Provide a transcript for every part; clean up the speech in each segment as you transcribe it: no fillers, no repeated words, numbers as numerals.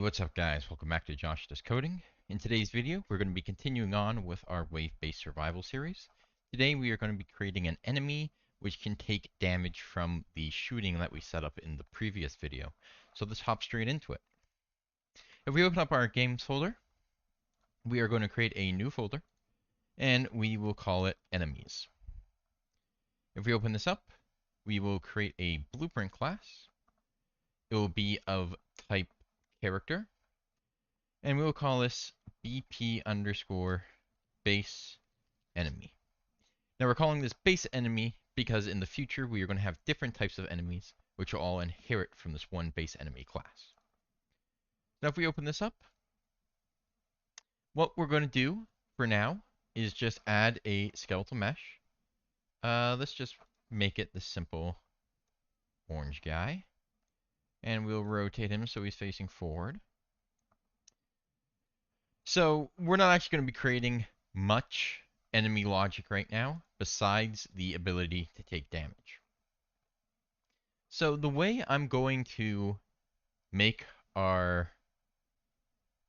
What's up, guys? Welcome back to Josh Does Coding. In today's video, we're going to be continuing on with our wave-based survival series. Today we are going to be creating an enemy which can take damage from the shooting that we set up in the previous video. So let's hop straight into it. If we open up our games folder, we are going to create a new folder and we will call it enemies. If we open this up, we will create a blueprint class. It will be of type character, and we will call this BP underscore base enemy. Now we're calling this base enemy because in the future we are going to have different types of enemies which will all inherit from this one base enemy class. Now if we open this up, what we're going to do for now is just add a skeletal mesh. Let's just make it the simple orange guy, and we'll rotate him so he's facing forward. So we're not actually going to be creating much enemy logic right now, besides the ability to take damage. So the way I'm going to make our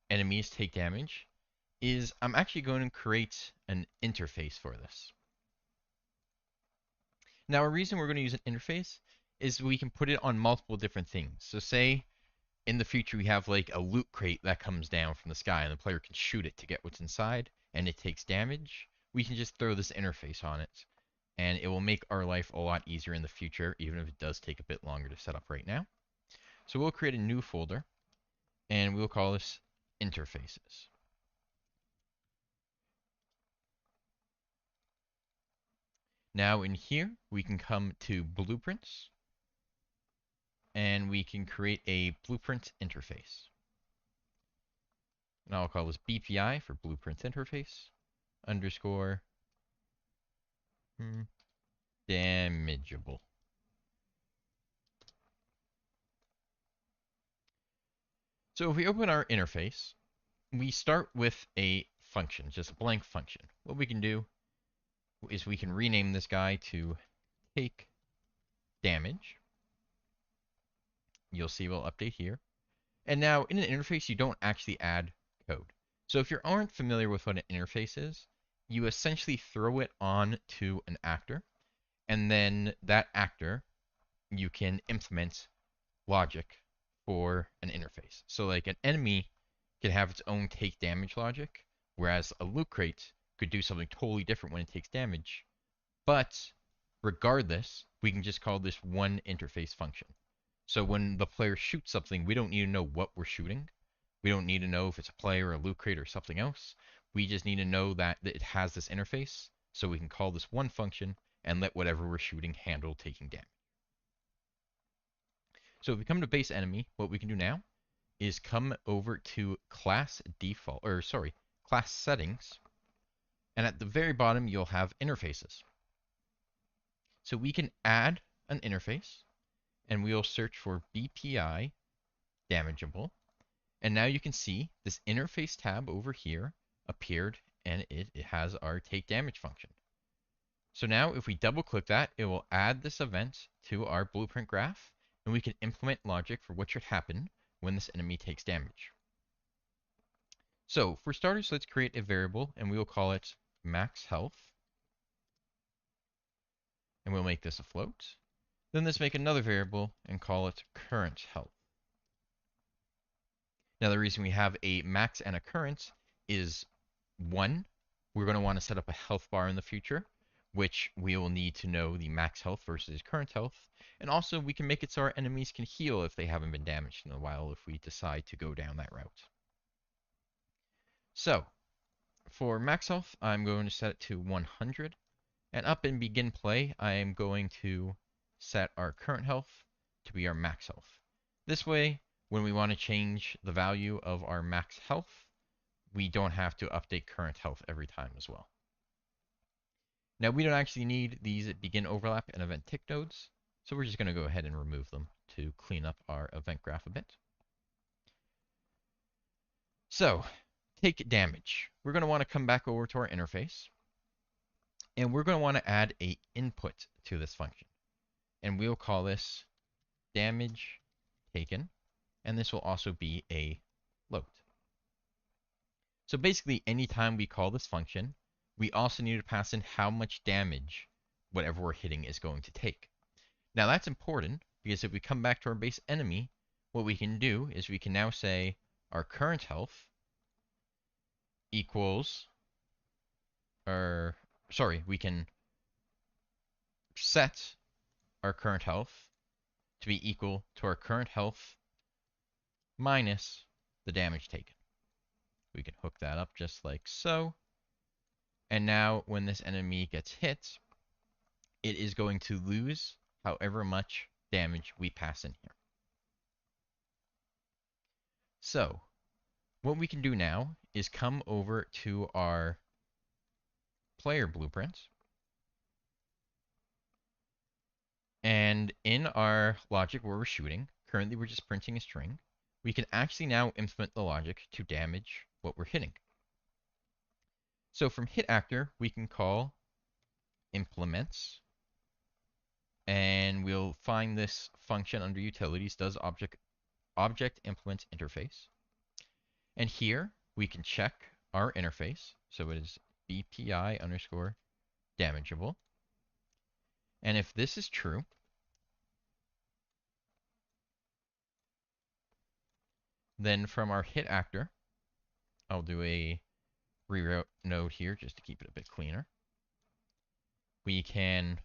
enemies take damage is I'm actually going to create an interface for this. Now, a reason we're going to use an interface is we can put it on multiple different things. So say in the future we have like a loot crate that comes down from the sky and the player can shoot it to get what's inside and it takes damage. We can just throw this interface on it and it will make our life a lot easier in the future, even if it does take a bit longer to set up right now. So we'll create a new folder and we'll call this interfaces. Now in here we can come to blueprints and we can create a blueprint interface. And I'll call this BPI for blueprint interface underscore damageable. So if we open our interface, we start with a function, just a blank function. What we can do is we can rename this guy to take damage. You'll see we'll update here. And now in an interface, you don't actually add code. So if you aren't familiar with what an interface is, you essentially throw it on to an actor, and then that actor, you can implement logic for an interface. So like an enemy can have its own take damage logic, whereas a loot crate could do something totally different when it takes damage. But regardless, we can just call this one interface function. So when the player shoots something, we don't need to know what we're shooting. We don't need to know if it's a player, a loot crate, or something else. We just need to know that it has this interface, so we can call this one function and let whatever we're shooting handle taking damage. So if we come to base enemy, what we can do now is come over to class settings, and at the very bottom you'll have interfaces. So we can add an interface, and we'll search for BPI damageable, and now you can see this interface tab over here appeared, and it has our take damage function. So now if we double click that, it will add this event to our blueprint graph, and we can implement logic for what should happen when this enemy takes damage. So for starters, let's create a variable and we will call it max health. And we'll make this a float. Then let's make another variable and call it current health. Now the reason we have a max and a current is, one, we're going to want to set up a health bar in the future, which we will need to know the max health versus current health. And also we can make it so our enemies can heal if they haven't been damaged in a while if we decide to go down that route. So for max health, I'm going to set it to 100. And up in begin play, I am going to set our current health to be our max health. This way, when we want to change the value of our max health, we don't have to update current health every time as well. Now we don't actually need these begin overlap and event tick nodes, so we're just going to go ahead and remove them to clean up our event graph a bit. So, take damage. We're going to want to come back over to our interface, and we're going to want to add an input to this function. And we'll call this damage taken, and this will also be a float. So basically, anytime we call this function, we also need to pass in how much damage whatever we're hitting is going to take. Now that's important because if we come back to our base enemy, what we can do is we can now say our current health equals, we can set our current health to be equal to our current health minus the damage taken. We can hook that up just like so. And now when this enemy gets hit, it is going to lose however much damage we pass in here. So what we can do now is come over to our player blueprint. And in our logic where we're shooting, currently we're just printing a string. We can actually now implement the logic to damage what we're hitting. So from hit actor, we can call implements, and we'll find this function under utilities, does object implement interface. And here we can check our interface. So it is BPI underscore damageable. And if this is true, then from our hit actor, I'll do a rewrote node here just to keep it a bit cleaner. We can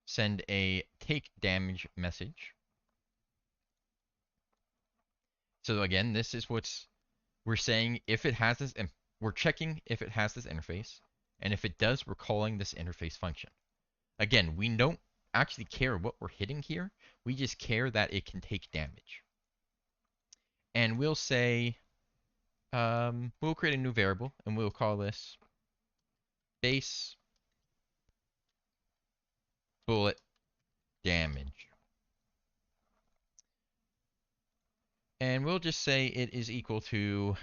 send a take damage message. So again, this is what's we're saying if it has this, we're checking if it has this interface, and if it does, we're calling this interface function. Again, we don't actually care what we're hitting here. We just care that it can take damage. And we'll say, we'll create a new variable, and we'll call this base bullet damage. And we'll just say it is equal to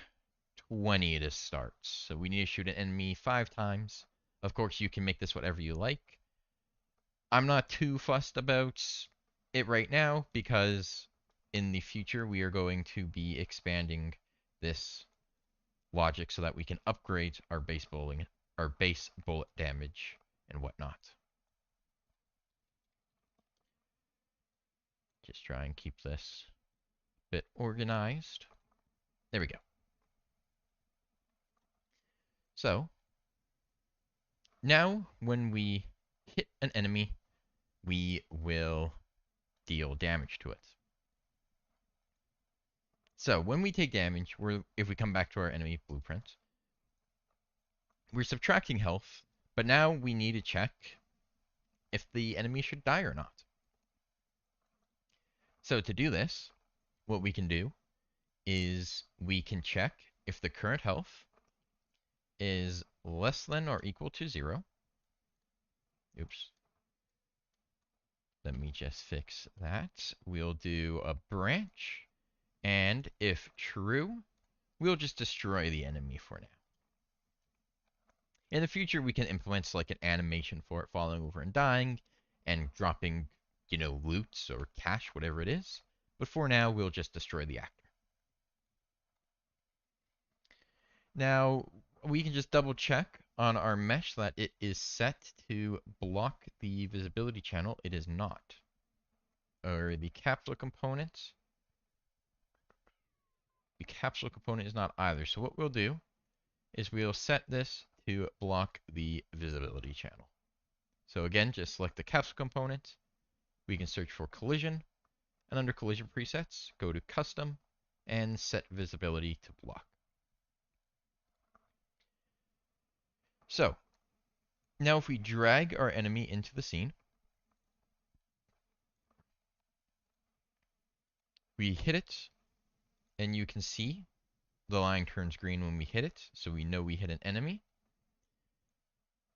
20 to start. So we need to shoot an enemy 5 times. Of course, you can make this whatever you like. I'm not too fussed about it right now because in the future we are going to be expanding this logic so that we can upgrade our base bullet damage and whatnot. Just try and keep this a bit organized. There we go. So now when we hit an enemy, we will deal damage to it. So when we take damage, if we come back to our enemy blueprint, we're subtracting health, but now we need to check if the enemy should die or not. So to do this, what we can do is we can check if the current health is less than or equal to 0. Oops. Let me just fix that. We'll do a branch, and if true, we'll just destroy the enemy for now. In the future, we can implement like an animation for it falling over and dying and dropping, loot or cash, whatever it is. But for now, we'll just destroy the actor. Now, we can just double check on our mesh that it is set to block the visibility channel. It is not. Or the capsule component. The capsule component is not either. So what we'll do is we'll set this to block the visibility channel. So again, just select the capsule component. We can search for collision, and under collision presets, go to custom and set visibility to block. So now if we drag our enemy into the scene, we hit it, and you can see the line turns green when we hit it, so we know we hit an enemy.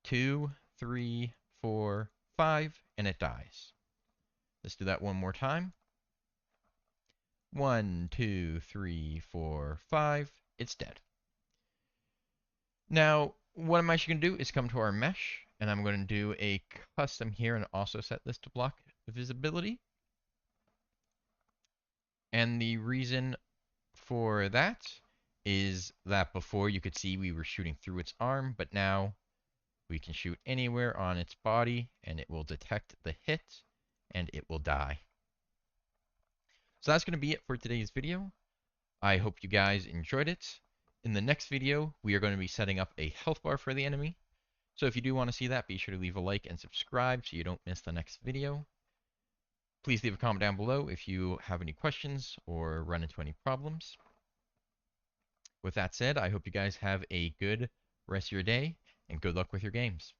2, 3, 4, 5, and it dies. Let's do that one more time. 1, 2, 3, 4, 5. It's dead. Now, what I'm actually going to do is come to our mesh, And I'm going to do a custom here and also set this to block visibility. And the reason for that is that before you could see we were shooting through its arm, but now we can shoot anywhere on its body and it will detect the hit and it will die. So that's going to be it for today's video. I hope you guys enjoyed it. In the next video, we are going to be setting up a health bar for the enemy. So if you do want to see that, be sure to leave a like and subscribe so you don't miss the next video. Please leave a comment down below if you have any questions or run into any problems. With that said, I hope you guys have a good rest of your day and good luck with your games.